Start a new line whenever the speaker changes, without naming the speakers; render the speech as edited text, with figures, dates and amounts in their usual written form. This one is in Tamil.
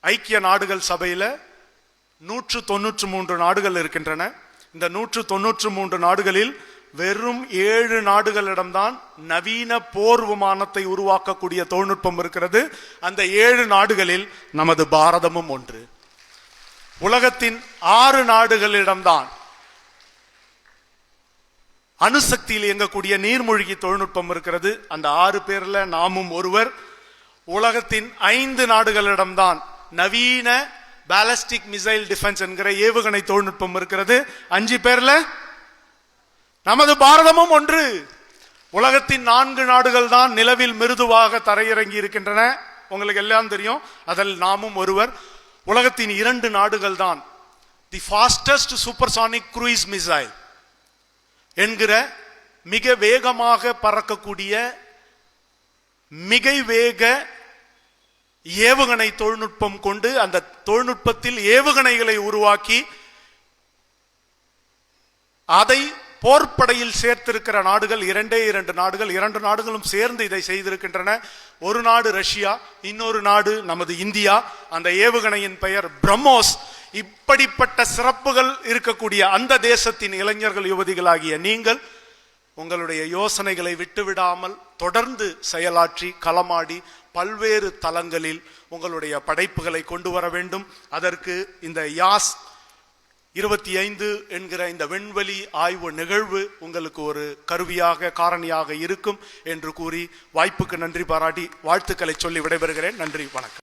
ஐக்கிய நாடுகள் சபையில 193 நாடுகள் இருக்கின்றன. இந்த 193 நாடுகளில் வெறும் 7 நாடுகளிடம்தான் நவீன போர் விமானத்தை உருவாக்கக்கூடிய தொழில்நுட்பம் இருக்கிறது. அந்த 7 நாடுகளில் நமது பாரதமும் ஒன்று. உலகத்தின் 6 நாடுகளிடம்தான் அணுசக்தியில் இயங்கக்கூடிய நீர்மூழ்கி தொழில்நுட்பம் இருக்கிறது. அந்த 6 பேர்ல நாமும் ஒருவர். உலகத்தின் 5 நாடுகளிடம்தான் நவீன பாலிஸ்டிக் மிசைல் டிஃபென்ஸ் என்கிற ஏவுகணை தொழில்நுட்பம் இருக்கிறது. 5 பேர்ல நமது பாரதமும் ஒன்று. உலகத்தின் 4 நாடுகள் தான் நிலவில் மிருதுவாக தரையிறங்கி இருக்கின்றன. உங்களுக்கு எல்லாம் தெரியும். அதில் நாமும் ஒருவர். உலகத்தின் 2 நாடுகள் தான் தி ஃபாஸ்டஸ்ட் சூப்பர்சானிக் குரூயிஸ் மிசைல் என்கிற மிக வேகமாக பறக்கக்கூடிய மிகை வேக ஏவுகணை தொழில்நுட்பம் கொண்டு அந்த தொழில்நுட்பத்தில் ஏவுகணைகளை உருவாக்கி அதை போர்ப்படையில் சேர்த்திருக்கிற நாடுகள் 2 நாடுகள். 2 நாடுகளும் சேர்ந்து இதை செய்திருக்கின்றன. ஒரு நாடு ரஷ்யா, இன்னொரு நாடு நமது இந்தியா. அந்த ஏவுகணையின் பெயர் பிரம்மோஸ். இப்படிப்பட்ட சிறப்புகள் இருக்கக்கூடிய அந்த தேசத்தின் இளைஞர்கள், யுவதிகளாகிய நீங்கள் உங்களுடைய யோசனைகளை விட்டுவிடாமல் தொடர்ந்து செயலாற்றி களமாடி பல்வேறு தளங்களில் உங்களுடைய படைப்புகளை கொண்டு வர வேண்டும். அதற்கு இந்த யாஸ் 25 என்கிற இந்த விண்வெளி ஆய்வு நிகழ்வு உங்களுக்கு ஒரு கருவியாக காரணியாக இருக்கும் என்று கூறி வாய்ப்புக்கு நன்றி பாராட்டி வாழ்த்துக்களை சொல்லி விடைபெறுகிறேன். நன்றி, வணக்கம்.